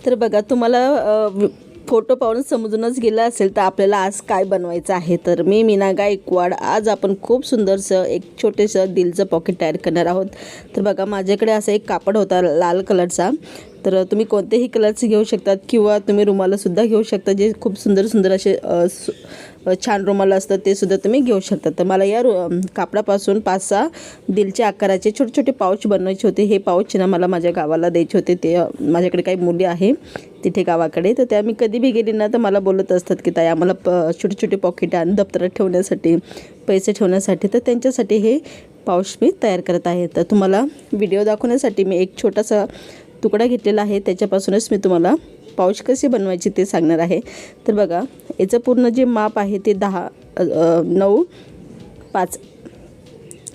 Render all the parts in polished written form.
तर बघा तुम्हाला फोटो पाहून समजूनच गेलं असेल तर आपल्याला आज काय बनवायचं आहे. तर मी मीना गायकवाड आज आपण खूप सुंदरसं एक छोटेसं दिलचं पॉकेट तयार करणार आहोत. तर बघा माझ्याकडे असा एक कापड होता लाल कलरचा. तर तुम्ही कोणतेही कलरचे घेऊ शकतात किंवा तुम्ही रुमालसुद्धा घेऊ शकता, जे खूप सुंदर सुंदर असे छान रुमाल असतात ते सुद्धा तुम्ही घेऊ शकता. तर मला या कापडापासून 5-6 दिलच्या आकाराचे छोटे छोटे पाऊच बनवायचे होते. हे पाऊच ना मला माझ्या गावाला द्यायचे होते. ते माझ्याकडे काही मुली आहे तिथे गावाकडे, तर त्या मी कधी बी गेली ना तर मला बोलत असतात की ताई आम्हाला छोटे छोटे पॉकेट आणि दप्तरात ठेवण्यासाठी, पैसे ठेवण्यासाठी, तर त्यांच्यासाठी हे पाऊच मी तयार करत आहे. तर तुम्हाला व्हिडिओ दाखवण्यासाठी मी एक छोटासा तुकडा घेतलेला आहे, त्याच्यापासूनच मी तुम्हाला पाऊच कशी बनवायची ते सांगणार आहे. तर बघा याचं पूर्ण जे माप आहे ते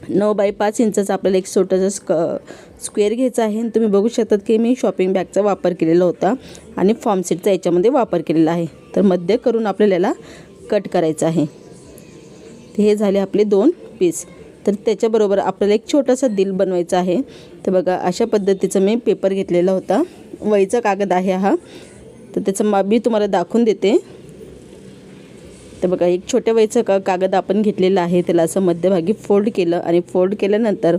9 बाय 5 इंचाचं आपल्याला एक छोटंसं स्क्वेअर घ्यायचं आहे. तुम्ही बघू शकतात की मी शॉपिंग बॅगचा वापर केलेला होता आणि फॉर्म सीटचा याच्यामध्ये वापर केलेला आहे. तर मध्य करून आपल्याला याला कट करायचं आहे. हे झाले आपले 2 पीस. तर त्याच्याबरोबर आपल्याला एक छोटासा दिल बनवायचा आहे. तर बघा अशा पद्धतीचा मी पेपर घेतलेला होता, वहीचा कागद आहे हा. तर त्याचं माप मी तुम्हाला दाखवून देते. तर बघा एक छोट्या वहीचा कागद आपण घेतलेला आहे, त्याला असं मध्यभागी फोल्ड केलं आणि फोल्ड केल्यानंतर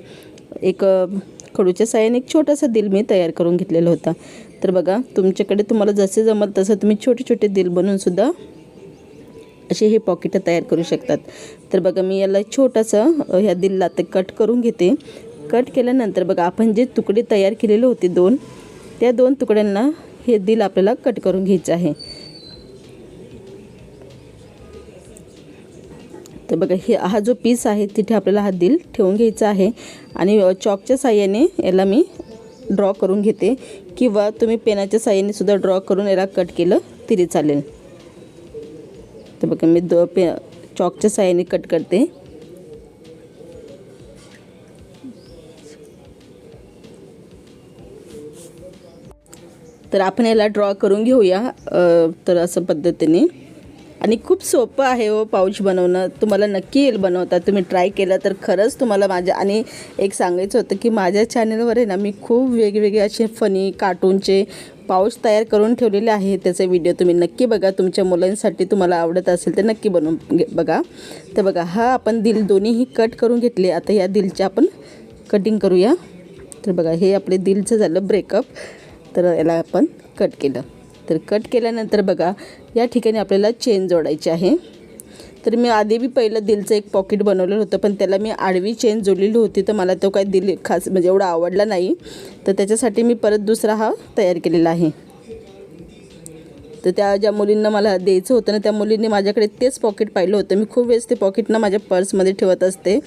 एक खडूच्या साहाय्याने एक छोटासा दिल मी तयार करून घेतलेला होता. तर बघा तुमच्याकडे तुम्हाला जसे जमल तसं तुम्ही छोटे छोटे दिल बनवूनसुद्धा असे हे पॉकेट तयार करू शकतात. तर बघा मी याला छोटासा ह्या दिलला ते कट करून घेते. कट केल्यानंतर बघा आपण जे तुकडे तयार केलेले होते 2, त्या 2 तुकड्यांना हे दिल आपल्याला कट करून घ्यायचं आहे. तर बघा हा जो पीस आहे तिथे आपल्याला हा दिल ठेवून घ्यायचा आहे आणि चॉकच्या साहाय्याने याला मी ड्रॉ करून घेते किंवा तुम्ही पेनाच्या साहाय्याने सुद्धा ड्रॉ करून याला कट केलं तरी चालेल. तर बघा मी चॉकच्या साहाय्याने कट करते. तर आपण याला ड्रॉ करून घेऊया. तर असं पद्धतीने, आणि खूप सोपं आहे हो पाऊच बनवणं. तुम्हाला नक्की येईल बनवता. तुम्ही ट्राय केलं तर खरंच तुम्हाला माझ्या. आणि एक सांगायचं होतं की माझ्या चॅनलवर आहे ना मी खूप वेगवेगळे असे फनी कार्टूनचे पाऊच तयार करून ठेवलेले आहे. त्याचे व्हिडिओ तुम्ही नक्की बघा. तुमच्या मुलांसाठी तुम्हाला आवडत असेल तर नक्की बनवून बघा. तर बघा हा आपण दिल दोन्हीही कट करून घेतले. आता या दिलचे आपण कटिंग करूया. तर बघा हे आपले दिलचं झालं ब्रेकअप. तर याला आपण कट केलं. तर कट केल्यानंतर बघा या ठिकाणी आपल्याला चेन जोडायची आहे. तर मी आधी बी पहिलं दिलचं एक पॉकेट बनवलेलं होतं, पण त्याला मी आडवी चेन जोडलेली होती, तर मला तो काही दिल खास म्हणजे एवढा आवडला नाही. तर त्याच्यासाठी मी परत दुसरा हा तयार केलेला आहे. तर त्या ज्या मुलींना मला द्यायचं होतं ना त्या मुलींनी माझ्याकडे तेच पॉकेट पाहिलं होतं. मी खूप वेळेस ते पॉकेट ना माझ्या पर्समध्ये ठेवत असते,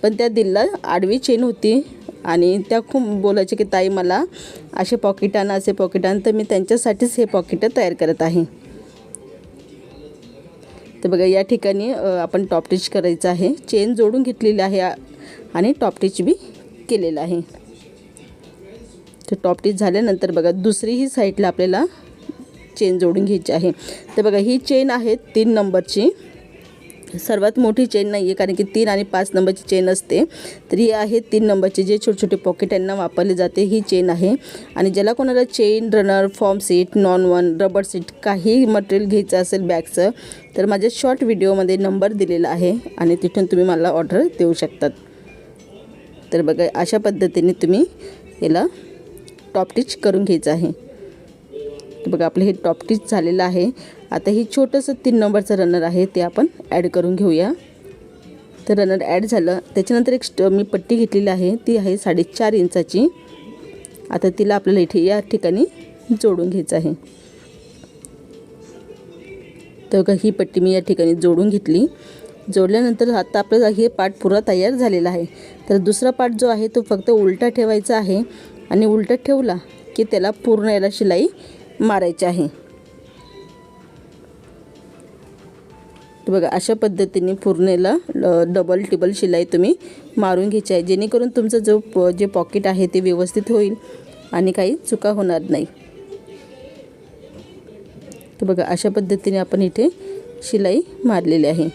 पण त्या दिलला आडवी चेन होती आणि त्या खूप बोलायचे की ताई मला असे पॉकेट आण, असे पॉकेट आण. तर मी त्यांच्यासाठीच हे पॉकेट तयार करत आहे. तर बघा या ठिकाणी आपण टॉप टिच करायचं आहे. चेन जोडून घेतलेली आहे आणि टॉप टिच बी केलेलं आहे. तर टॉप टिच झाल्यानंतर बघा दुसरीही साईडला आपल्याला चेन जोडून घ्यायची आहे. तर बघा ही चेन आहे 3 नंबरची. सर्वात मोठी चेन नाही आहे, कारण की 3 आणि 5 नंबरची चेन असते. तर ही आहे 3 नंबरची, जे छोटे छोटे पॉकेट यांना वापरले जाते ही चेन आहे. आणि ज्याला कोणाला chain, runner, form seat, non-one, rubber seat काही मटेरियल घ्यायचं असेल बॅगचं, तर माझ्या शॉर्ट व्हिडिओमध्ये नंबर दिलेला आहे आणि तिथून तुम्ही मला ऑर्डर देऊ शकतात. तर बघा अशा पद्धतीने तुम्ही याला टॉप टिच करून घ्यायचं आहे. तर बघा आपलं हे टॉप टिच झालेलं आहे. आता ही छोटंसं 3 नंबरचं रनर आहे ते आपण ॲड करून घेऊया. तर रनर ॲड झालं. त्याच्यानंतर एक मी पट्टी घेतलेली आहे, ती आहे 4.5 इंचाची. आता तिला आपल्याला इथे या ठिकाणी जोडून घ्यायचं आहे. तर बघा ही पट्टी मी या ठिकाणी जोडून घेतली. जोडल्यानंतर आता आपला हे पार्ट पुरा तयार झालेला आहे. तर दुसरा पार्ट जो आहे तो फक्त उलटा ठेवायचा आहे आणि उलटा ठेवला की त्याला पूर्ण याला शिलाई मारायची आहे. तर बघा अशा पद्धतीने पूर्ण याला डबल टिबल शिलाई तुम्ही मारून घ्यायची आहे, जेणेकरून तुमचं जे पॉकेट आहे ते व्यवस्थित होईल आणि काही चुका होणार नाही. तर बघा अशा पद्धतीने आपण इथे शिलाई मारलेली आहे.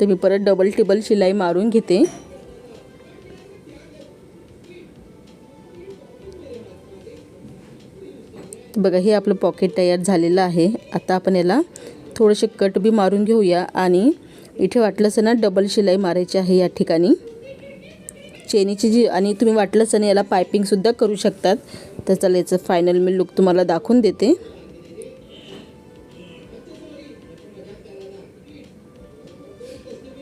तर मी परत डबल टिबल शिलाई मारून घेते. तर बघा हे आपलं पॉकेट तयार झालेलं आहे. आता आपण याला थोडेसे कट बी मारून घेऊया आणि इथे वाटलंच ना डबल शिलाई मारायची आहे या ठिकाणी चेनीची जी, आणि तुम्ही वाटलंच ना याला पायपिंगसुद्धा करू शकतात. तर चला याचं फायनल मी लुक तुम्हाला दाखवून देते.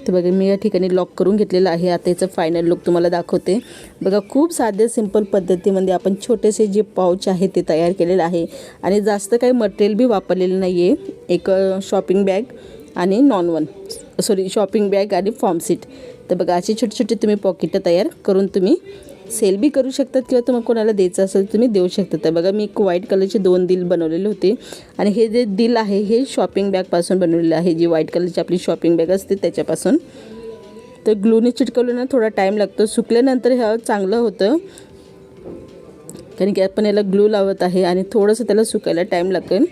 तर बघा मी या ठिकाणी लॉक करून घेतलेलं आहे. आता याचं फायनल लुक तुम्हाला दाखवते. बघा खूप साधे सिंपल पद्धतीमध्ये आपण छोटेसे जे पाऊच आहे ते तयार केलेलं आहे आणि जास्त काही मटेरियल बी वापरलेलं नाही आहे. एक शॉपिंग बॅग आणि शॉपिंग बॅग आणि फॉर्म सीट. तर बघा असे छोटे छोटे तुम्ही पॉकेट तयार करून तुम्ही सेल बी करू शकतात किंवा तुम्हाला कोणाला द्यायचं असेल तुम्ही देऊ शकता. तर बघा मी एक व्हाईट कलरचे 2 दिल बनवलेले होते आणि हे जे दिल आहे हे शॉपिंग बॅगपासून बनवलेलं आहे, जी व्हाईट कलरची आपली शॉपिंग बॅग असते त्याच्यापासून. तर ग्लूने चिटकवलं ना थोडा टाईम लागतो, सुकल्यानंतर हे चांगलं होतं कारण की आपण याला ग्लू लावत आहे आणि थोडंसं त्याला सुकायला टाईम लागेल.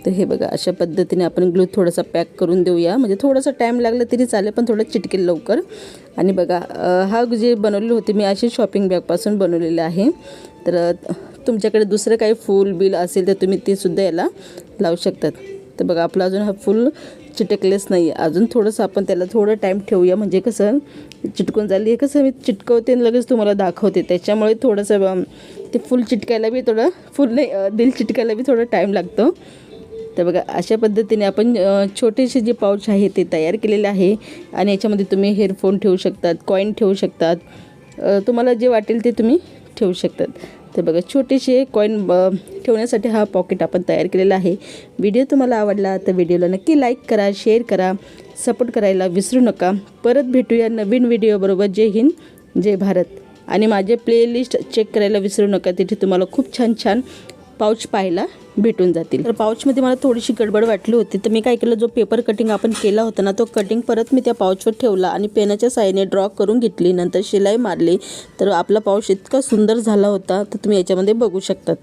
तर हे बघा अशा पद्धतीने आपण ग्लू थोडासा पॅक करून देऊया, म्हणजे थोडासा टाईम लागला तरी चालेल पण थोडं चिटकेल लवकर. आणि बघा हा जे बनवलेले होते मी अशी शॉपिंग बॅगपासून बनवलेले आहे. तर तुमच्याकडे दुसरं काही फूल बिल असेल तर तुम्ही ते सुद्धा याला लावू शकतात. तर बघा आपला अजून हा फुल चिटकलेच नाही आहे, अजून थोडंसं आपण त्याला थोडं टाईम ठेवूया, म्हणजे कसं चिटकून झाली. हे कसं मी चिटकवते आणि लगेच तुम्हाला दाखवते, त्याच्यामुळे थोडंसं ते फुल चिटकायला बी दिल चिटकायला बी थोडा टाईम लागतो. तर बघा अशा पद्धतीने आपण छोटेसे जे पाऊच आहे ते तयार केलेले आहे आणि याच्यामध्ये तुम्ही हेअरफोन ठेवू शकतात, कॉईन ठेवू शकतात, तुम्हाला जे वाटेल ते तुम्ही ठेवू शकतात. तर बघा छोटेसे कॉईन ठेवण्यासाठी हा पॉकेट आपण तयार केलेला आहे. व्हिडिओ तुम्हाला आवडला तर व्हिडिओला नक्की लाईक करा, शेअर करा, सपोर्ट करायला विसरू नका. परत भेटूया नवीन व्हिडिओबरोबर. जय हिंद, जय भारत. आणि माझे प्लेलिस्ट चेक करायला विसरू नका, तिथे तुम्हाला खूप छान छान पाऊच पाहायला भेटून जातील. तर पाऊचमध्ये मला थोडीशी गडबड वाटली होती, तर मी काय केलं, जो पेपर कटिंग आपण केला होता ना तो कटिंग परत मी त्या पाऊचवर ठेवला आणि पेनाच्या साहाय्याने ड्रॉ करून घेतली, नंतर शिलाई मारली. तर आपला पाऊच इतका सुंदर झाला होता तर तुम्ही याच्यामध्ये बघू शकतात.